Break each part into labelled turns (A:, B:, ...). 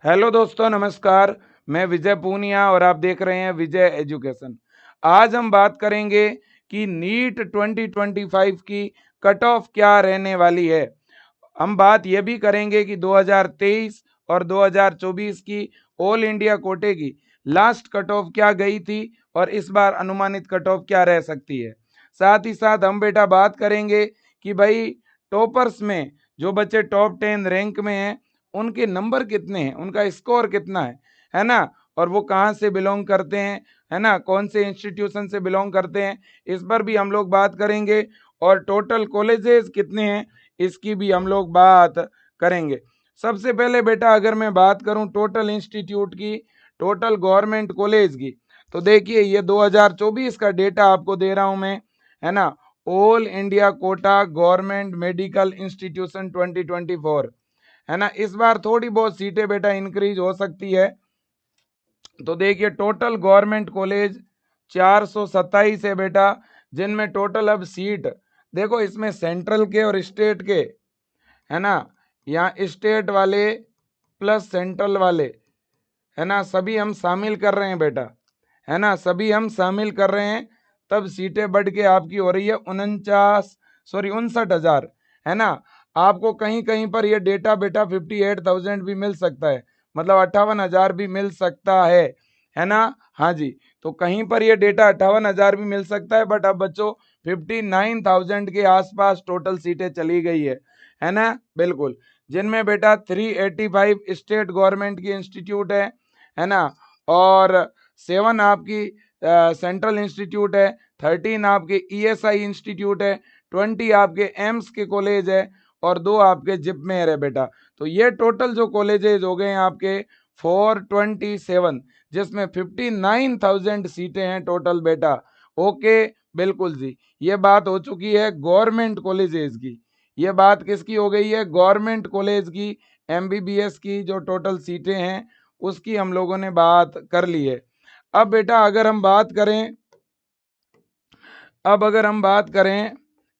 A: Hello दोस्तों, नमस्कार। मैं विजय पूनिया और आप देख रहे हैं विजय एजुकेशन। आज हम बात करेंगे कि नीट 2025 की कट ऑफ क्या रहने वाली है। हम बात ये भी करेंगे कि 2023 और 2024 की ऑल इंडिया कोटे की लास्ट कट ऑफ क्या गई थी और इस बार अनुमानित कट ऑफ क्या रह सकती है। साथ ही साथ हम बेटा बात करेंगे कि भाई टॉपर्स में जो बच्चे टॉप 10 रैंक में हैं उनके नंबर कितने हैं, उनका स्कोर कितना है ना, और वो कहाँ से बिलोंग करते हैं, है ना, कौन से इंस्टीट्यूशन से बिलोंग करते हैं, इस पर भी हम लोग बात करेंगे। और टोटल कॉलेजेस कितने हैं इसकी भी हम लोग बात करेंगे। सबसे पहले बेटा अगर मैं बात करूं टोटल इंस्टीट्यूट की, टोटल गवर्नमेंट कॉलेज की, तो देखिए ये 2024 का डेटा आपको दे रहा हूं मैं, है ना। All India quota government medical institution 2024, है ना। इस बार थोड़ी बहुत सीटें बेटा इंक्रीज हो सकती है। तो देखिए टोटल गवर्नमेंट कॉलेज 427 है बेटा, जिनमें टोटल अब सीट देखो इसमें सेंट्रल के और स्टेट के, है ना, यहाँ स्टेट वाले प्लस सेंट्रल वाले, है ना, सभी हम शामिल कर रहे हैं बेटा, है ना, सभी हम शामिल कर रहे हैं। तब सीटें बढ़ के आपकी हो रही है 59 है ना। आपको कहीं कहीं पर ये डेटा बेटा 58,000 भी मिल सकता है, मतलब 58,000 भी मिल सकता है ना। हाँ जी, तो कहीं पर ये डेटा 58,000 भी मिल सकता है, बट अब बच्चों 59,000 के आसपास टोटल सीटें चली गई है ना, बिल्कुल। जिनमें बेटा 385 स्टेट गवर्नमेंट की इंस्टीट्यूट है ना, और 7 आपकी सेंट्रल इंस्टीट्यूट है, 13 आपके ईएसआई इंस्टीट्यूट है, 20 आपके एम्स के कॉलेज है और 2 आपके जिपमेर है बेटा। तो ये टोटल जो कॉलेजेज हो गए हैं आपके 427, जिसमें 59,000 सीटें हैं टोटल बेटा। ओके, बिल्कुल जी, ये बात हो चुकी है गवर्नमेंट कॉलेजेस की। ये बात किसकी हो गई है? गवर्नमेंट कॉलेज की, एमबीबीएस की जो टोटल सीटें हैं उसकी हम लोगों ने बात कर ली है। अब बेटा अगर हम बात करें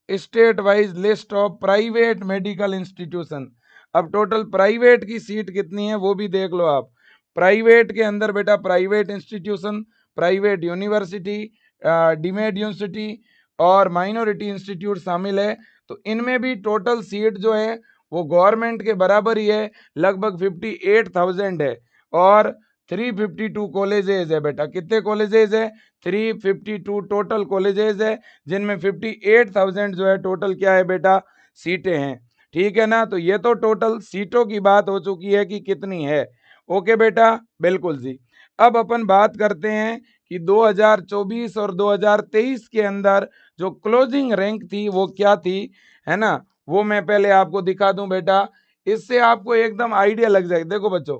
A: state wise list of private medical institution, अब टोटल प्राइवेट की सीट कितनी है वो भी देख लो आप। प्राइवेट के अंदर बेटा private institution, private university, deemed university और माइनॉरिटी इंस्टीट्यूट शामिल है। तो इनमें भी टोटल सीट जो है वो गवर्नमेंट के बराबर ही है, लगभग 58,000 है। और 352 कॉलेजेज है बेटा। कितने कॉलेजेज है? 352 टोटल कॉलेजेस है, जिनमें 58,000 जो है टोटल क्या है बेटा? सीटें हैं। ठीक है ना, तो ये तो टोटल सीटों की बात हो चुकी है कि कितनी है। ओके बेटा, बिल्कुल जी। अब अपन बात करते हैं कि 2024 और 2023 के अंदर जो क्लोजिंग रैंक थी वो क्या थी, है ना, वो मैं पहले आपको दिखा दूं बेटा। इससे आपको एकदम आइडिया लग जाएगा। देखो बच्चों,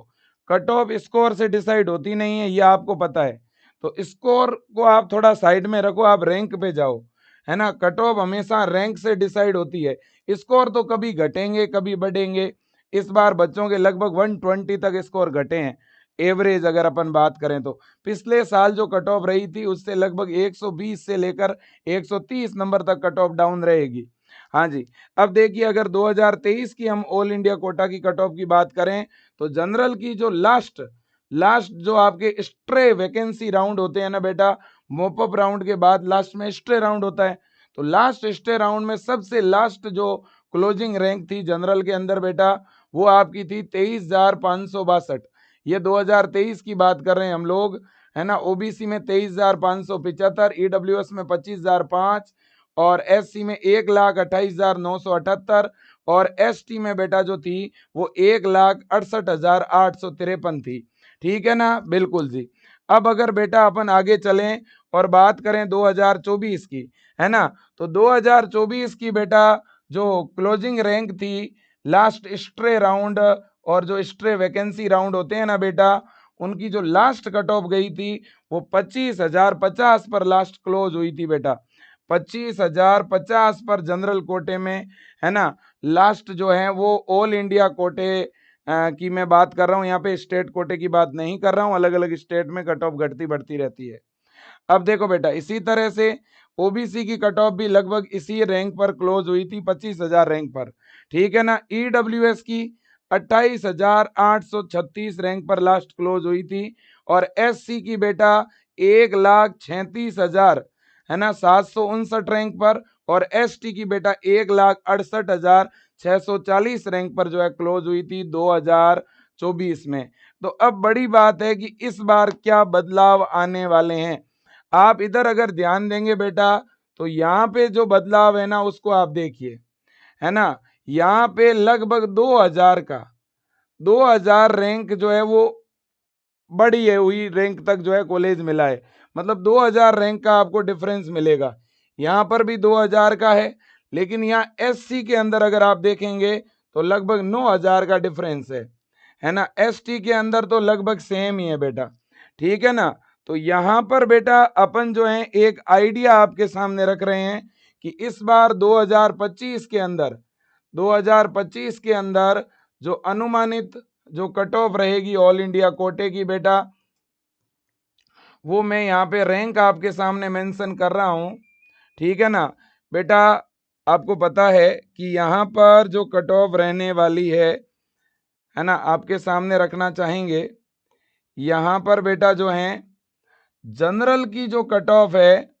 A: कट ऑफ स्कोर से डिसाइड होती नहीं है, ये आपको पता है। तो स्कोर को आप थोड़ा साइड में रखो, आप रैंक पे जाओ, है ना। कट ऑफ हमेशा रैंक से डिसाइड होती है, स्कोर तो कभी घटेंगे कभी बढ़ेंगे। इस बार बच्चों के लगभग 120 तक स्कोर घटे हैं, एवरेज अगर अपन बात करें तो। पिछले साल जो कट ऑफ रही थी उससे लगभग 120 से लेकर 130 नंबर तक कट ऑफ डाउन रहेगी। हाँ जी। अब देखिए अगर 2023 की हम ऑल इंडिया कोटा की कट ऑफ की बात करें तो जनरल की जो लास्ट लास्ट जो आपके स्ट्रे वैकेंसी राउंड होते हैं ना बेटा, मोपअप राउंड के बाद लास्ट में स्ट्रे राउंड होता है। तो लास्ट स्टे राउंड में सबसे लास्ट जो क्लोजिंग रैंक थी जनरल के अंदर बेटा, वो आपकी थी 23,562। ये 2023 की बात कर रहे हैं हम लोग, है ना। ओबीसी में 23,575, ईडब्ल्यूएस में 25,005 और एससी में 1,28,978 और एसटी में बेटा जो थी वो 1,68,853 थी। ठीक है ना, बिल्कुल जी। अब अगर बेटा अपन आगे चलें और बात करें 2024 की, है ना, तो 2024 की बेटा जो क्लोजिंग रैंक थी लास्ट स्ट्रे राउंड और जो स्ट्रे वैकेंसी राउंड होते हैं ना बेटा, उनकी जो लास्ट कट ऑफ गई थी वो 25,050 पर लास्ट क्लोज हुई थी बेटा। 25,050 पर जनरल कोटे में, है ना, लास्ट जो है वो ऑल इंडिया कोटे की मैं बात कर रहा हूँ, यहाँ पे स्टेट कोटे की बात नहीं कर रहा हूँ। अलग अलग स्टेट में कट ऑफ घटती बढ़ती रहती है। अब देखो बेटा इसी तरह से ओबीसी की कट ऑफ भी लगभग इसी रैंक पर क्लोज हुई थी, 25,000 रैंक पर। ठीक है ना। ईडब्ल्यूएस की 28,836 रैंक पर लास्ट क्लोज हुई थी। और एससी की बेटा 1,36,000 है ना 759 रैंक पर, और एसटी की बेटा 1,68,640 रैंक पर जो है क्लोज हुई थी 2024 में। तो अब बड़ी बात है कि इस बार क्या बदलाव आने वाले हैं। आप इधर अगर ध्यान देंगे बेटा तो यहाँ पे जो बदलाव है ना उसको आप देखिए, है ना। यहाँ पे लगभग 2000 रैंक जो है वो बड़ी है हुई रैंक तक जो है कॉलेज मिला है। मतलब 2000 रैंक का आपको डिफरेंस मिलेगा। यहाँ पर भी 2000 का है, लेकिन यहाँ एससी के अंदर अगर आप देखेंगे तो लगभग 9000 का डिफरेंस है ना। एसटी के अंदर तो लगभग सेम ही है बेटा, ठीक है ना। तो यहाँ पर बेटा अपन जो है एक आइडिया आपके सामने रख रहे हैं कि इस बार 2025 के अंदर 2025 के अंदर जो अनुमानित जो कट ऑफ रहेगी ऑल इंडिया कोटे की बेटा, वो मैं यहाँ पे रैंक आपके सामने मेंशन कर रहा हूँ, ठीक है ना बेटा। आपको पता है कि यहाँ पर जो कट ऑफ रहने वाली है ना, आपके सामने रखना चाहेंगे। यहाँ पर बेटा जो है जनरल की जो कट ऑफ है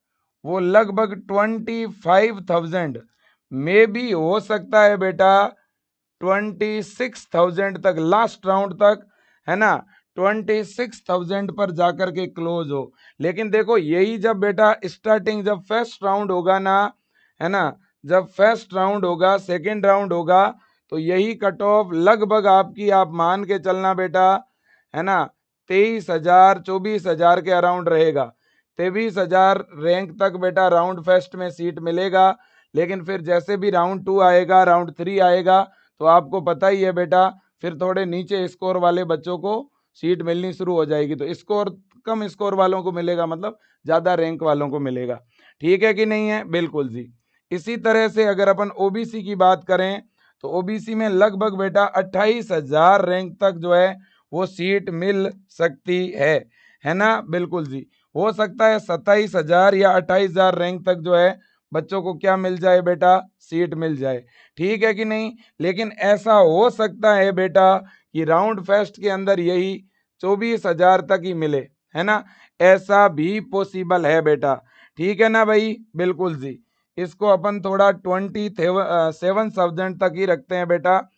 A: वो लगभग 25,000 में भी हो सकता है बेटा 26,000 तक लास्ट राउंड तक, है ना। 26,000 पर जाकर के क्लोज हो। लेकिन देखो यही जब बेटा स्टार्टिंग जब फर्स्ट राउंड होगा ना, है ना, जब फर्स्ट राउंड होगा सेकेंड राउंड होगा तो यही कट ऑफ लगभग आपकी आप मान के चलना बेटा, है ना, 23,000 24,000 के अराउंड रहेगा। 23,000 रैंक तक बेटा राउंड फर्स्ट में सीट मिलेगा। लेकिन फिर जैसे भी राउंड 2 आएगा राउंड 3 आएगा तो आपको पता ही है बेटा फिर थोड़े नीचे स्कोर वाले बच्चों को सीट मिलनी शुरू हो जाएगी। तो स्कोर कम स्कोर वालों को मिलेगा, मतलब ज़्यादा रैंक वालों को मिलेगा, ठीक है कि नहीं है। बिल्कुल जी। इसी तरह से अगर अपन ओबीसी की बात करें तो ओबीसी में लगभग बेटा 28,000 रैंक तक जो है वो सीट मिल सकती है ना। बिल्कुल जी। हो सकता है 27,000 या 28,000 रैंक तक जो है बच्चों को क्या मिल जाए बेटा, सीट मिल जाए, ठीक है कि नहीं। लेकिन ऐसा हो सकता है बेटा कि राउंड फर्स्ट के अंदर यही 24,000 तक ही मिले, है ना। ऐसा भी पॉसिबल है बेटा, ठीक है ना भाई। बिल्कुल जी। इसको अपन थोड़ा 27,000 तक ही रखते हैं बेटा।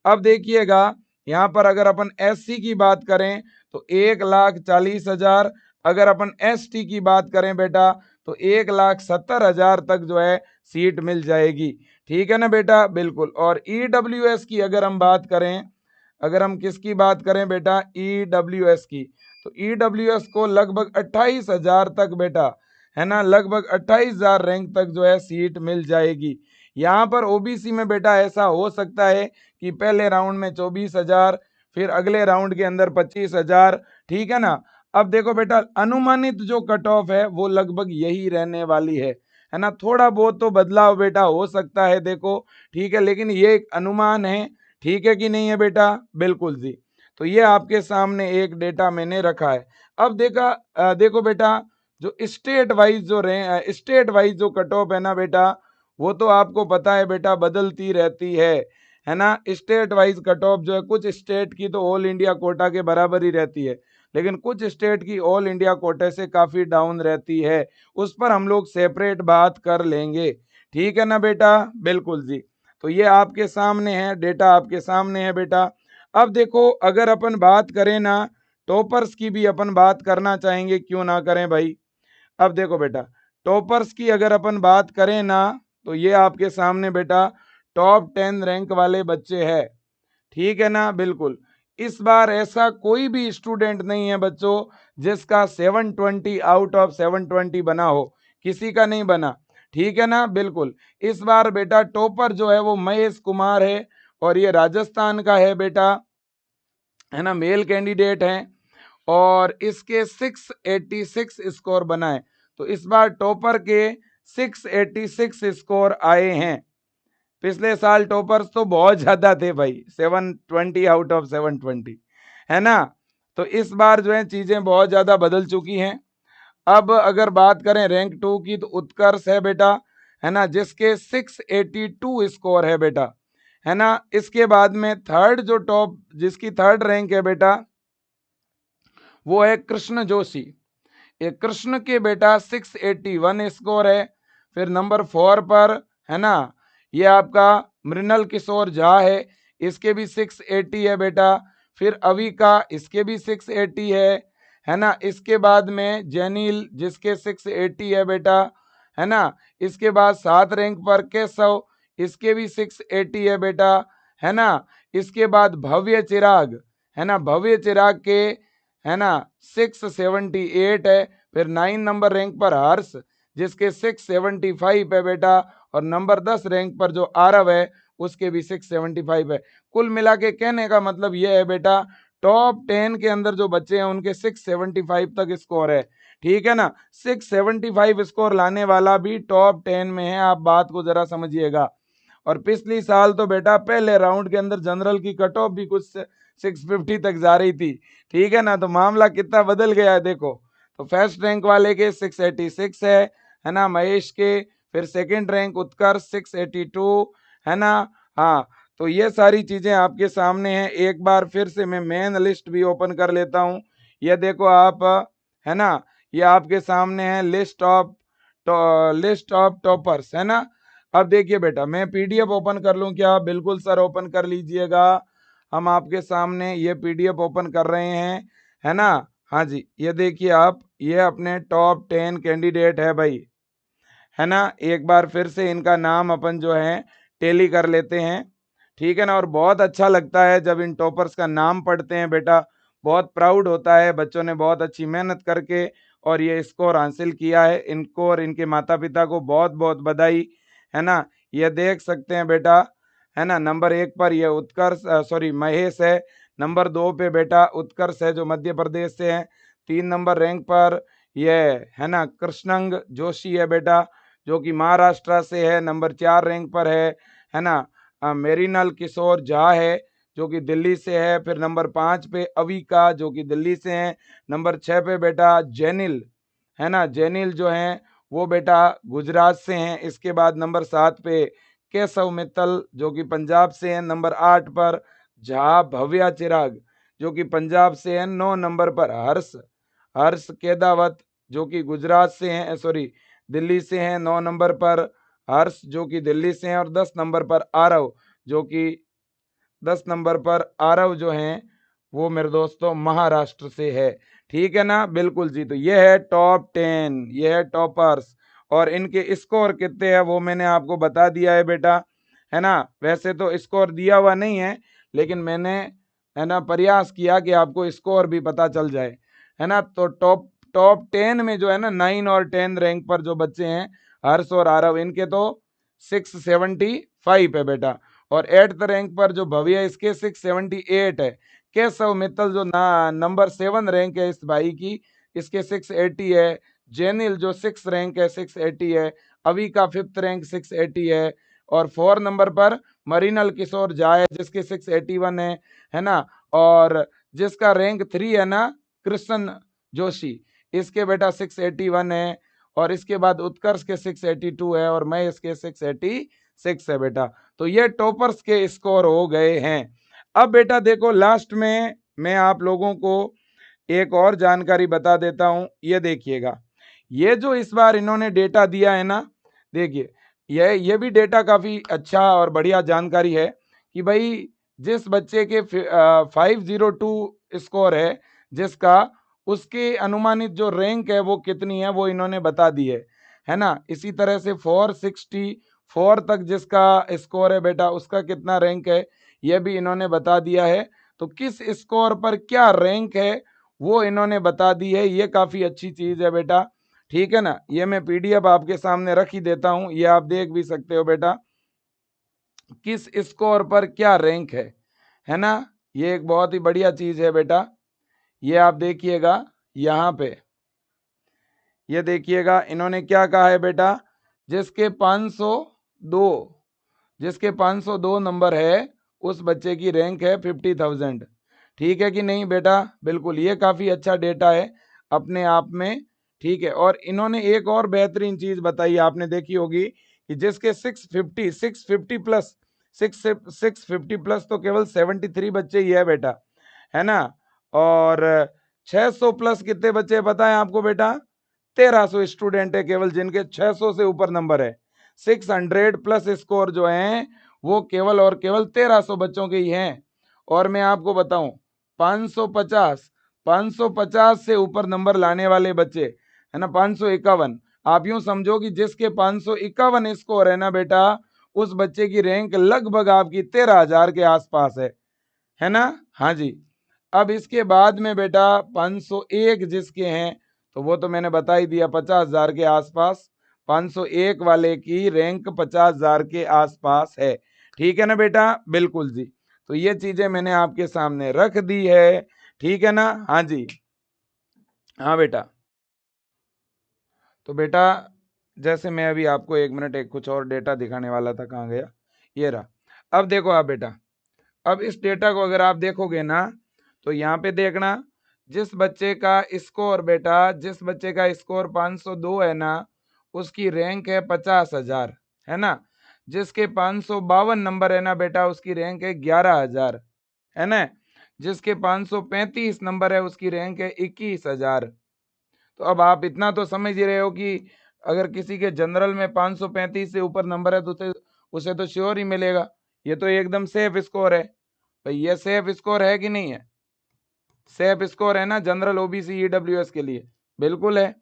A: अब देखिएगा यहाँ पर अगर अपन एससी की बात करें तो 1,40,000, अगर अपन एसटी की बात करें बेटा तो 1,70,000 तक जो है सीट मिल जाएगी, ठीक है ना बेटा। बिल्कुल। और ईडब्ल्यूएस की अगर हम बात करें, अगर हम किसकी बात करें बेटा, ईडब्ल्यूएस की, तो ईडब्ल्यूएस को लगभग 28,000 तक बेटा, है ना, लगभग 28,000 रैंक तक जो है सीट मिल जाएगी। यहाँ पर ओबीसी में बेटा ऐसा हो सकता है कि पहले राउंड में 24,000, फिर अगले राउंड के अंदर 25,000, ठीक है ना। अब देखो बेटा अनुमानित जो कट ऑफ है वो लगभग यही रहने वाली है ना। थोड़ा बहुत तो बदलाव बेटा हो सकता है, देखो, ठीक है, लेकिन ये एक अनुमान है, ठीक है कि नहीं है बेटा। बिल्कुल जी। तो ये आपके सामने एक डेटा मैंने रखा है। अब देखो बेटा जो स्टेट वाइज स्टेट वाइज जो कट ऑफ है ना बेटा, वो तो आपको पता है बेटा बदलती रहती है ना। स्टेट वाइज कट ऑफ जो है कुछ स्टेट की तो ऑल इंडिया कोटा के बराबर ही रहती है, लेकिन कुछ स्टेट की ऑल इंडिया कोटे से काफ़ी डाउन रहती है। उस पर हम लोग सेपरेट बात कर लेंगे, ठीक है ना बेटा। बिल्कुल जी। तो ये आपके सामने है, डेटा आपके सामने है बेटा। अब देखो अगर अपन बात करें ना टॉपर्स की भी अपन बात करना चाहेंगे, क्यों ना करें भाई। अब देखो बेटा टॉपर्स की अगर अपन बात करें ना तो ये आपके सामने बेटा टॉप 10 रैंक वाले बच्चे हैं, ठीक है ना। बिल्कुल। इस बार ऐसा कोई भी स्टूडेंट नहीं है बच्चों जिसका 720 आउट ऑफ 720 बना हो, किसी का नहीं बना, ठीक है ना। बिल्कुल। इस बार बेटा टॉपर जो है वो महेश कुमार है और ये राजस्थान का है बेटा, है ना, मेल कैंडिडेट है और इसके 686 स्कोर बना है। तो इस बार टॉपर के 686 स्कोर आए हैं। पिछले साल टॉपर्स तो बहुत ज्यादा थे भाई, 720 आउट ऑफ 720, है ना। तो इस बार जो है चीजें बहुत ज्यादा बदल चुकी हैं। अब अगर बात करें रैंक 2 की तो उत्कर्ष है बेटा, है ना, जिसके 682 स्कोर है बेटा, है ना। इसके बाद में थर्ड जो टॉप जिसकी थर्ड रैंक है बेटा वो है कृष्ण जोशी। ये कृष्ण के बेटा 681 स्कोर है। फिर नंबर 4 पर है ना ये आपका मृणाल किशोर झा है, इसके भी 680 है बेटा। फिर अवी का इसके भी 680 है ना। इसके बाद में जैनिल जिसके 680 है बेटा, है ना। इसके बाद 7 रैंक पर केशव, इसके भी 680 है बेटा, है ना। इसके बाद भव्य चिराग, है ना, भव्य चिराग के है ना 678 है। फिर 9 नंबर रैंक पर हर्ष जिसके 675 है बेटा, और नंबर 10 रैंक पर जो आरव है उसके भी 675 है। कुल मिला के कहने का मतलब यह है बेटा टॉप 10 के अंदर जो बच्चे हैं उनके 675 तक स्कोर है, ठीक है ना। 675 स्कोर लाने वाला भी टॉप 10 में है, आप बात को जरा समझिएगा। और पिछली साल तो बेटा पहले राउंड के अंदर जनरल की कट ऑफ भी कुछ 650 तक जा रही थी, ठीक है ना। तो मामला कितना बदल गया है देखो। तो फर्स्ट रैंक वाले के 686 है ना महेश के। फिर सेकंड रैंक उत्कर्ष 682 है ना। हाँ, तो ये सारी चीजें आपके सामने हैं। एक बार फिर से मैं मेन लिस्ट भी ओपन कर लेता हूँ। ये देखो आप, है ना, ये आपके सामने है लिस्ट ऑफ टॉपर्स, है ना। अब देखिए बेटा मैं पीडीएफ ओपन कर लूं क्या? बिल्कुल सर ओपन कर लीजिएगा। हम आपके सामने ये पीडीएफ ओपन कर रहे हैं, है ना। हाँ जी, ये देखिए आप, ये अपने टॉप 10 कैंडिडेट है भाई, है ना। एक बार फिर से इनका नाम अपन जो है टेली कर लेते हैं, ठीक है ना। और बहुत अच्छा लगता है जब इन टॉपर्स का नाम पढ़ते हैं बेटा, बहुत प्राउड होता है। बच्चों ने बहुत अच्छी मेहनत करके और ये स्कोर हासिल किया है। इनको और इनके माता पिता को बहुत बहुत बधाई, है ना। ये देख सकते हैं बेटा, है ना, नंबर 1 पर ये उत्कर्ष सॉरी महेश है। नंबर 2 पे बेटा उत्कर्ष है जो मध्य प्रदेश से है। 3 नंबर रैंक पर ये है ना कृष्णंग जोशी है बेटा जो कि महाराष्ट्र से है। नंबर 4 रैंक पर है ना मेरिनल किशोर झा है जो कि दिल्ली से है। फिर नंबर 5 पे अविका जो कि दिल्ली से है। नंबर 6 पे बेटा जैनिल, है ना, जैनिल जो है वो बेटा गुजरात से हैं। इसके बाद नंबर 7 पे केशव मित्तल जो कि पंजाब से हैं। नंबर 8 पर झा भव्या चिराग जो कि पंजाब से हैं। 9 नंबर पर हर्ष हर्ष केदावत जो कि गुजरात से हैं, सॉरी दिल्ली से हैं। 9 नंबर पर हर्ष जो कि दिल्ली से हैं। और 10 नंबर पर आरव जो कि 10 नंबर पर आरव जो हैं वो मेरे दोस्तों महाराष्ट्र से है, ठीक है ना। बिल्कुल जी, तो ये है टॉप 10, ये है टॉपर्स। और इनके स्कोर कितने हैं वो मैंने आपको बता दिया है बेटा, है ना। वैसे तो स्कोर दिया हुआ नहीं है लेकिन मैंने है ना प्रयास किया कि आपको स्कोर भी पता चल जाए, है ना। तो टॉप टॉप 10 में जो है ना 9 और 10 रैंक पर जो बच्चे हैं हर्ष और आरव, इनके तो 675 है बेटा। और 8th रैंक पर जो भव्य इसके 678 है। केशव मित्तल जो नंबर 7 रैंक है इस भाई की, इसके 680 है। जेनिल जो 6 रैंक है 680 है। अवी का 5th रैंक 680 है। और 4 नंबर पर मरीनल किशोर झा है जिसके 681 है ना। और जिसका रैंक 3 है ना कृष्ण जोशी, इसके बेटा 681 है। और इसके बाद उत्कर्ष के 682 है और महेश के 686 है बेटा। तो ये टॉपर्स के स्कोर हो गए हैं। अब बेटा देखो लास्ट में मैं आप लोगों को एक और जानकारी बता देता हूं। ये देखिएगा, ये जो इस बार इन्होंने डेटा दिया है ना, देखिए ये भी डेटा काफी अच्छा और बढ़िया जानकारी है कि भाई जिस बच्चे के 502 स्कोर है जिसका, उसके अनुमानित जो रैंक है वो कितनी है वो इन्होंने बता दी है ना। इसी तरह से 464 तक जिसका स्कोर है बेटा उसका कितना रैंक है ये भी इन्होंने बता दिया है। तो किस स्कोर पर क्या रैंक है वो इन्होंने बता दी है, ये काफी अच्छी चीज है बेटा, ठीक है ना। ये मैं पीडीएफ आपके सामने रख ही देता हूं, ये आप देख भी सकते हो बेटा किस स्कोर पर क्या रैंक है ना। ये एक बहुत ही बढ़िया चीज है बेटा। ये आप देखिएगा यहाँ पे, ये देखिएगा इन्होंने क्या कहा है बेटा, जिसके 502 नंबर है उस बच्चे की रैंक है 50,000, ठीक है कि नहीं बेटा। बिल्कुल, ये काफी अच्छा डेटा है अपने आप में, ठीक है। और इन्होंने एक और बेहतरीन चीज बताई, आपने देखी होगी कि जिसके 650 प्लस 650 प्लस तो केवल 73 बच्चे ही है बेटा, है ना। और 600 प्लस कितने बच्चे पता है आपको बेटा? 1300 स्टूडेंट है केवल जिनके 600 से ऊपर नंबर है। 600 प्लस स्कोर जो है वो केवल और केवल 1300 बच्चों के ही हैं। और मैं आपको बताऊं 550 से ऊपर नंबर लाने वाले बच्चे, है ना, 551, आप यूं समझो कि जिसके 551 स्कोर है ना बेटा, उस बच्चे की रैंक लगभग आपकी 13,000 के आसपास है ना। हाँ जी। अब इसके बाद में बेटा 501 जिसके हैं, तो वो तो मैंने बता ही दिया 50,000 के आसपास। 501 वाले की रैंक 50,000 के आसपास है। ठीक है ना बेटा? बिल्कुल जी। तो ये चीजें मैंने आपके सामने रख दी है, ठीक है ना। हाँ जी, हाँ बेटा। तो बेटा जैसे मैं अभी आपको 1 मिनट एक कुछ और डेटा दिखाने वाला था, कहाँ गया, ये रहा। अब देखो आप बेटा, अब इस डेटा को अगर आप देखोगे ना, तो यहाँ पे देखना, जिस बच्चे का स्कोर बेटा, जिस बच्चे का स्कोर 502 है ना, उसकी रैंक है 50,000, है ना। जिसके 552 नंबर है ना बेटा, उसकी रैंक है 11,000, है ना। जिसके 535 नंबर है उसकी रैंक है 21,000। तो अब आप इतना तो समझ ही रहे हो कि अगर किसी के जनरल में 535 से ऊपर नंबर है तो उसे तो श्योर ही मिलेगा। ये तो एकदम सेफ स्कोर है भाई। ये सेफ स्कोर है कि नहीं है? सेफ स्कोर है ना जनरल ओबीसी ईडब्ल्यूएस के लिए, बिल्कुल है।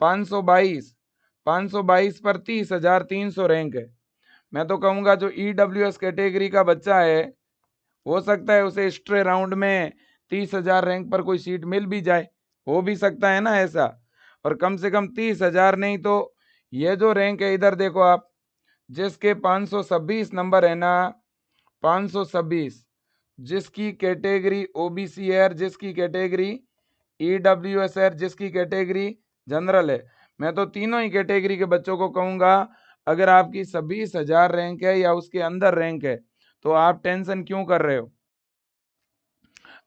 A: 522 पर 30,300 रैंक है। मैं तो कहूंगा जो ईडब्ल्यूएस कैटेगरी का बच्चा है, हो सकता है उसे स्ट्रे राउंड में 30,000 रैंक पर कोई सीट मिल भी जाए, हो भी सकता है ना ऐसा। और कम से कम 30,000 नहीं तो ये जो रैंक है, इधर देखो आप, जिसके 526 नंबर है ना, 526, जिसकी कैटेगरी ओबीसी है, जिसकी कैटेगरी ईडब्ल्यूएस है, जिसकी कैटेगरी जनरल है, मैं तो तीनों ही कैटेगरी के बच्चों को कहूंगा, अगर आपकी 26,000 रैंक है या उसके अंदर रैंक है तो आप टेंशन क्यों कर रहे हो?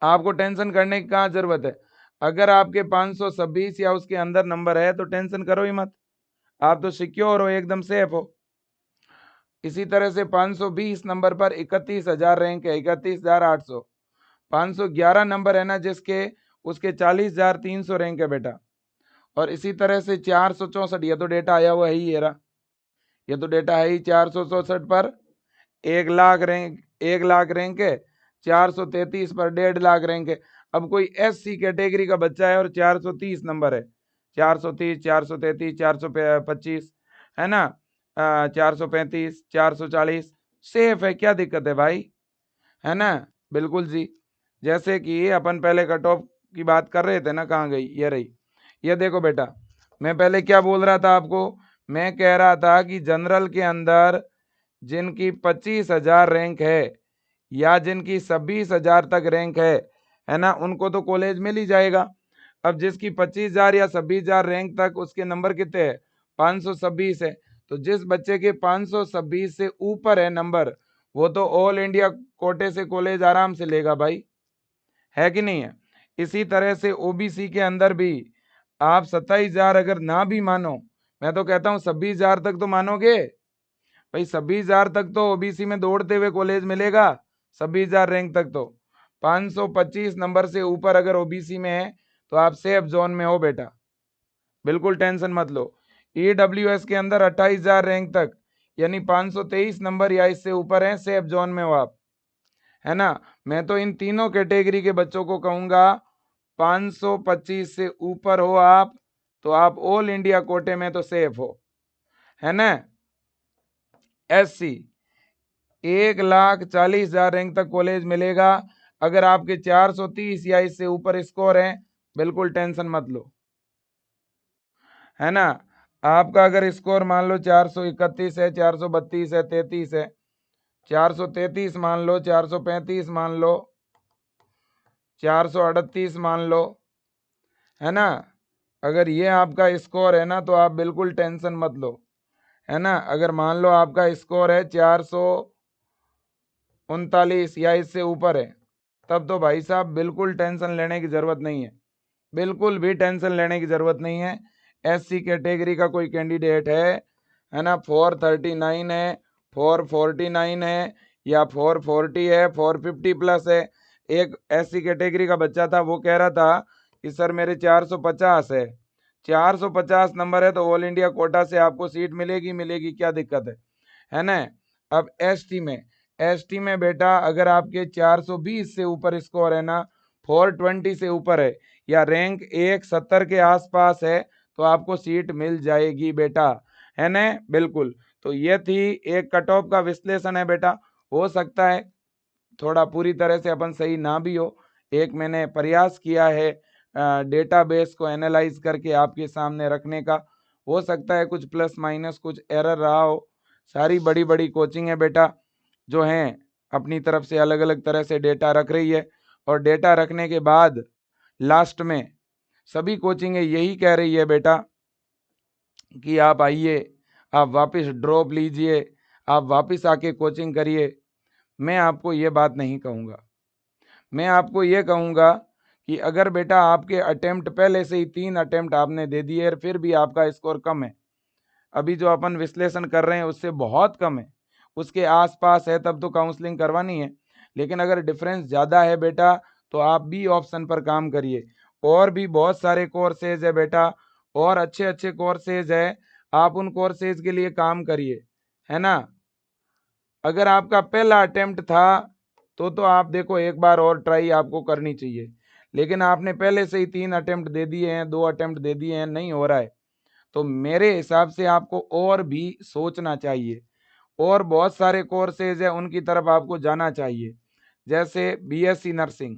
A: आपको टेंशन करने की कहाँ जरूरत है? अगर आपके 526 या उसके अंदर नंबर है तो टेंशन करो ही मत, आप तो सिक्योर हो, एकदम सेफ हो। इसी तरह से 520 नंबर पर 31,000 रैंक है, 31,800। 511 नंबर है ना जिसके, उसके 40,300 रैंक है बेटा। और इसी तरह से 464, ये तो डेटा आया हुआ है ही, ये तो डेटा है ही, 464 पर 1,00,000 रैंक, 1,00,000 रैंक है। 433 पर 1,50,000 रैंक है। अब कोई एससी कैटेगरी का बच्चा है और 430 नंबर है, 430, 433, 425, है ना, 435, 440, सेफ है, क्या दिक्कत है भाई, है ना। बिल्कुल जी। जैसे कि अपन पहले कट ऑफ की बात कर रहे थे ना, कहाँ गई, ये रही। ये देखो बेटा, मैं पहले क्या बोल रहा था आपको, मैं कह रहा था कि जनरल के अंदर जिनकी 25,000 रैंक है या जिनकी 26,000 तक रैंक है ना, उनको तो कॉलेज मिल ही जाएगा। अब जिसकी 25,000 या 26,000 रैंक तक, उसके नंबर कितने हैं? 526 है। तो जिस बच्चे के 526 से ऊपर है नंबर, वो तो ऑल इंडिया कोटे से कॉलेज आराम से लेगा भाई, है कि नहीं है। इसी तरह से ओबीसी के अंदर भी आप 27,000 अगर ना भी मानो, मैं तो कहता हूं 26,000 तक तो मानोगे भाई। 26,000 तक तो ओबीसी में दौड़ते हुए कॉलेज मिलेगा, 26,000 रैंक तक तो। 525 नंबर से ऊपर अगर ओबीसी में है तो आप सेफ जोन में हो बेटा, बिल्कुल टेंशन मत लो। ईडब्ल्यूएस के अंदर 28,000 रैंक तक, यानी 523 नंबर या इससे ऊपर है, सेफ जोन में हो आप, है ना। मैं तो इन तीनों कैटेगरी के बच्चों को कहूंगा 525 से ऊपर हो आप, तो आप ऑल इंडिया कोटे में तो सेफ हो, है ना। एससी 1,40,000 रैंक तक कॉलेज मिलेगा अगर आपके 430 या इससे ऊपर स्कोर है, बिल्कुल टेंशन मत लो, है ना। आपका अगर स्कोर मान लो 431 है, 432 है, 33 है, 433 मान लो, 435 मान लो, 438 मान लो, है ना। अगर ये आपका स्कोर है ना तो आप बिल्कुल टेंशन मत लो, है ना। अगर मान लो आपका स्कोर है 439 या इससे ऊपर है, तब तो भाई साहब बिल्कुल टेंशन लेने की जरूरत नहीं है, बिल्कुल भी टेंशन लेने की जरूरत नहीं है। एससी कैटेगरी का कोई कैंडिडेट है ना, 439 है, 449 है, या 440 है, 450 प्लस है। एक ऐसी कैटेगरी का बच्चा था, वो कह रहा था कि सर मेरे 450 है, 450 नंबर है तो ऑल इंडिया कोटा से आपको सीट मिलेगी, क्या दिक्कत है ना। अब एसटी में बेटा अगर आपके 420 से ऊपर स्कोर है ना, 420 से ऊपर है या रैंक 170 के आसपास है तो आपको सीट मिल जाएगी बेटा, है ना। बिल्कुल, तो ये थी एक कट ऑफ का विश्लेषण है बेटा। हो सकता है थोड़ा पूरी तरह से अपन सही ना भी हो, एक मैंने प्रयास किया है डेटाबेस को एनालाइज करके आपके सामने रखने का। हो सकता है कुछ प्लस माइनस कुछ एरर रहा हो। सारी बड़ी बड़ी कोचिंग है बेटा जो हैं अपनी तरफ से अलग अलग तरह से डेटा रख रही है, और डेटा रखने के बाद लास्ट में सभी कोचिंगें यही कह रही है बेटा कि आप आइए, आप वापस ड्रॉप लीजिए, आप वापस आके कोचिंग करिए। मैं आपको ये बात नहीं कहूँगा। मैं आपको ये कहूँगा कि अगर बेटा आपके अटेम्प्ट पहले से ही 3 अटेम्प्ट आपने दे दिए और फिर भी आपका स्कोर कम है, अभी जो अपन विश्लेषण कर रहे हैं उससे बहुत कम है, उसके आसपास है, तब तो काउंसलिंग करवानी है। लेकिन अगर डिफरेंस ज़्यादा है बेटा तो आप बी ऑप्शन पर काम करिए। और भी बहुत सारे कोर्सेज है बेटा, और अच्छे अच्छे कोर्सेज है, आप उन कोर्सेज के लिए काम करिए, है ना। अगर आपका पहला अटेम्प्ट था तो आप देखो एक बार और ट्राई आपको करनी चाहिए। लेकिन आपने पहले से ही 3 अटेम्प्ट दे दिए हैं, 2 अटेम्प्ट दे दिए हैं, नहीं हो रहा है, तो मेरे हिसाब से आपको और भी सोचना चाहिए। और बहुत सारे कोर्सेज है उनकी तरफ आपको जाना चाहिए, जैसे बीएससी नर्सिंग।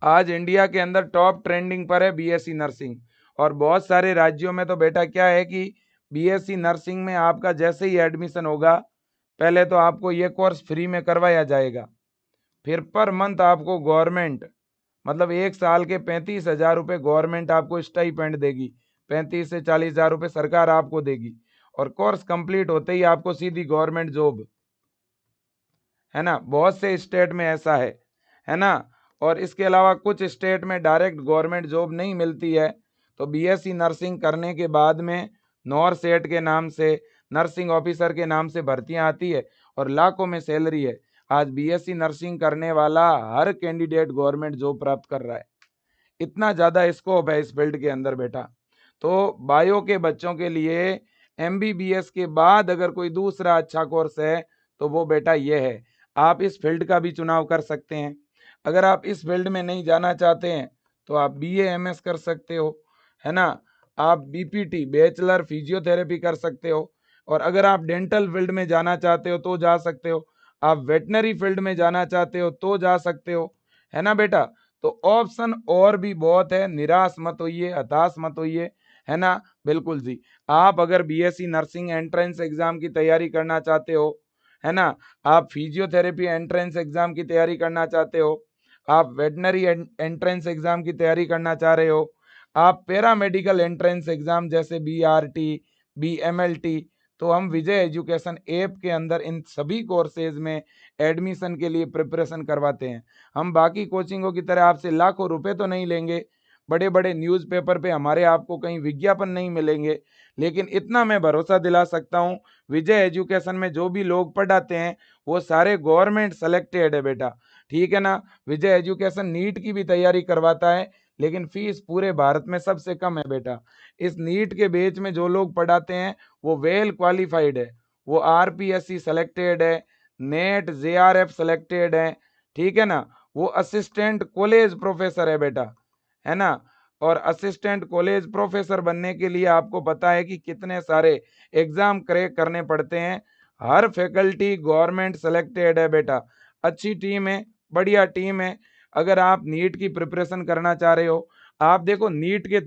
A: आज इंडिया के अंदर टॉप ट्रेंडिंग पर है बीएससी नर्सिंग, और बहुत सारे राज्यों में तो बेटा क्या है कि बीएससी नर्सिंग में आपका जैसे ही एडमिशन होगा, पहले तो आपको ये कोर्स फ्री में करवाया जाएगा, फिर पर मंथ आपको गवर्नमेंट मतलब 1 साल के 35,000 रुपये गवर्नमेंट आपको स्टाइपेंड देगी, 35 से 40,000 रुपये सरकार आपको देगी, और कोर्स कंप्लीट होते ही आपको सीधी गवर्नमेंट जॉब, है ना। बहुत से स्टेट में ऐसा है ना। और इसके अलावा कुछ स्टेट में डायरेक्ट गवर्नमेंट जॉब नहीं मिलती है, तो बीएससी नर्सिंग करने के बाद में नॉर सेट के नाम से नर्सिंग ऑफिसर के नाम से भर्तियां आती है और लाखों में सैलरी है। आज बीएससी नर्सिंग करने वाला हर कैंडिडेट गवर्नमेंट जॉब प्राप्त कर रहा है, इतना ज़्यादा स्कोप है इस फील्ड के अंदर बेटा। तो बायो के बच्चों के लिए एमबीबीएस के बाद अगर कोई दूसरा अच्छा कोर्स है तो वो बेटा ये है, आप इस फील्ड का भी चुनाव कर सकते हैं। अगर आप इस फील्ड में नहीं जाना चाहते हैं तो आप बीएएमएस कर सकते हो, है ना। आप बीपीटी बैचलर फिजियोथेरेपी कर सकते हो, और अगर आप डेंटल फील्ड में जाना चाहते हो तो जा सकते हो, आप वेटनरी फील्ड में जाना चाहते हो तो जा सकते हो, है ना बेटा। तो ऑप्शन और भी बहुत है, निराश मत होइए, हताश मत होइए, है ना। बिल्कुल जी, आप अगर बीएससी नर्सिंग एंट्रेंस एग्जाम की तैयारी करना चाहते हो, है ना, आप फिजियोथेरेपी एंट्रेंस एग्जाम की तैयारी करना चाहते हो, आप वेटनरी एंट्रेंस एग्जाम की तैयारी करना चाह रहे हो, आप पैरामेडिकल एंट्रेंस एग्जाम जैसे बीआरटी बीएमएलटी, तो हम विजय एजुकेशन ऐप के अंदर इन सभी कोर्सेज में एडमिशन के लिए प्रिपरेशन करवाते हैं। हम बाकी कोचिंगों की तरह आपसे लाखों रुपए तो नहीं लेंगे, बड़े बड़े न्यूज़पेपर पे हमारे आपको कहीं विज्ञापन नहीं मिलेंगे, लेकिन इतना मैं भरोसा दिला सकता हूँ, विजय एजुकेशन में जो भी लोग पढ़ाते हैं वो सारे गवर्नमेंट सेलेक्टेड है बेटा, ठीक है ना। विजय एजुकेशन नीट की भी तैयारी करवाता है, लेकिन फीस पूरे भारत में सबसे कम है बेटा। इस नीट के बेच में जो लोग पढ़ाते हैं वो वेल क्वालिफाइड है, वो आरपीएससी सेलेक्टेड है, नेट जेआरएफ सेलेक्टेड है, ठीक है ना। वो असिस्टेंट कॉलेज प्रोफेसर है बेटा, है ना। और असिस्टेंट कॉलेज प्रोफेसर बनने के लिए आपको पता है कि कितने सारे एग्जाम क्रैक करने पड़ते हैं। हर फैकल्टी गवर्नमेंट सेलेक्टेड है बेटा, अच्छी टीम है, बढ़िया टीम है। अगर आप नीट की प्रिपरेशन करना चाह रहे हो, आप देखो नीट के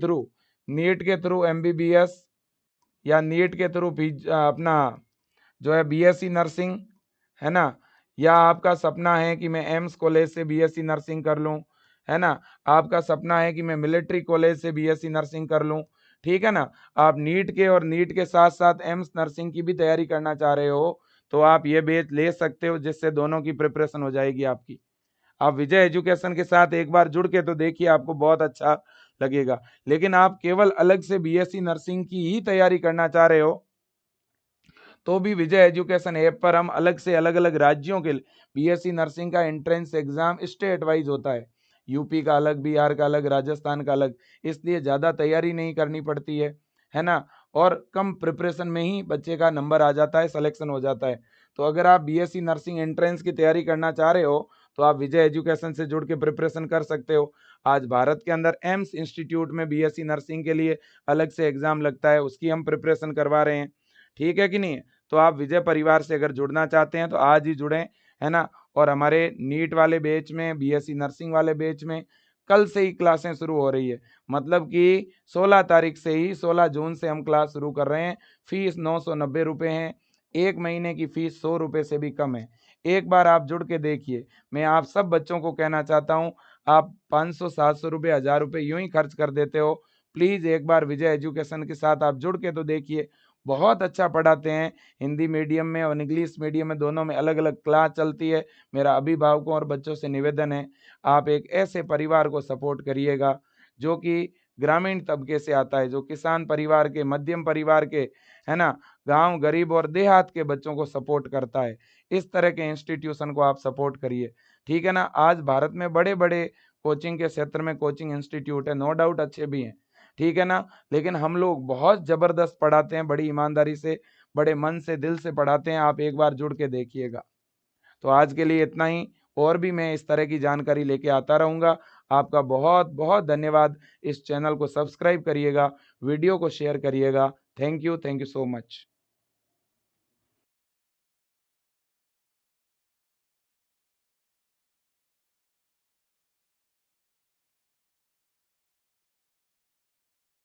A: थ्रू एमबीबीएस या नीट के थ्रू अपना जो है बीएससी नर्सिंग, है ना, या आपका सपना है कि मैं एम्स कॉलेज से बीएससी नर्सिंग कर लूं, है ना, आपका सपना है कि मैं मिलिट्री कॉलेज से बीएससी नर्सिंग कर लूं, ठीक है ना। आप नीट के और नीट के साथ साथ एम्स नर्सिंग की भी तैयारी करना चाह रहे हो तो आप ये बैच ले सकते हो, जिससे दोनों की प्रिपरेशन हो जाएगी आपकी। आप विजय एजुकेशन के साथ एक बार जुड़ के तो देखिए, आपको बहुत अच्छा लगेगा। लेकिन आप केवल अलग से बीएससी नर्सिंग की ही तैयारी करना चाह रहे हो तो भी विजय एजुकेशन ऐप पर हम अलग से अलग अलग राज्यों के बीएससी नर्सिंग का एंट्रेंस एग्जाम स्टेट वाइज होता है, यूपी का अलग, बिहार का अलग, राजस्थान का अलग, इसलिए ज़्यादा तैयारी नहीं करनी पड़ती है ना, और कम प्रिपरेशन में ही बच्चे का नंबर आ जाता है, सिलेक्शन हो जाता है। तो अगर आप बीएससी नर्सिंग एंट्रेंस की तैयारी करना चाह रहे हो तो आप विजय एजुकेशन से जुड़ के प्रिपरेशन कर सकते हो। आज भारत के अंदर एम्स इंस्टीट्यूट में बीएससी नर्सिंग के लिए अलग से एग्जाम लगता है, उसकी हम प्रिपरेशन करवा रहे हैं। ठीक है कि नहीं? तो आप विजय परिवार से अगर जुड़ना चाहते हैं तो आज ही जुड़ें, है ना। और हमारे नीट वाले बैच में, बीएससी नर्सिंग वाले बैच में कल से ही क्लासें शुरू हो रही है, मतलब कि 16 तारीख से ही, 16 जून से हम क्लास शुरू कर रहे हैं। फीस 990 रुपये है, 1 महीने की फीस 100 रुपये से भी कम है। एक बार आप जुड़ के देखिए। मैं आप सब बच्चों को कहना चाहता हूँ, आप 500 700 रुपये, 1000 रुपये यूं ही खर्च कर देते हो, प्लीज़ एक बार विजय एजुकेशन के साथ आप जुड़ के तो देखिए। बहुत अच्छा पढ़ाते हैं, हिंदी मीडियम में और इंग्लिश मीडियम में, दोनों में अलग अलग क्लास चलती है। मेरा अभिभावकों और बच्चों से निवेदन है, आप एक ऐसे परिवार को सपोर्ट करिएगा जो कि ग्रामीण तबके से आता है, जो किसान परिवार के, मध्यम परिवार के, है ना, गांव गरीब और देहात के बच्चों को सपोर्ट करता है। इस तरह के इंस्टीट्यूशन को आप सपोर्ट करिए, ठीक है ना। आज भारत में बड़े बड़े कोचिंग के क्षेत्र में कोचिंग इंस्टीट्यूट है, नो डाउट अच्छे भी हैं, ठीक है ना, लेकिन हम लोग बहुत ज़बरदस्त पढ़ाते हैं, बड़ी ईमानदारी से, बड़े मन से, दिल से पढ़ाते हैं। आप एक बार जुड़ के देखिएगा। तो आज के लिए इतना ही, और भी मैं इस तरह की जानकारी लेके आता रहूँगा। आपका बहुत बहुत धन्यवाद। इस चैनल को सब्सक्राइब करिएगा, वीडियो को शेयर करिएगा। Thank you so much.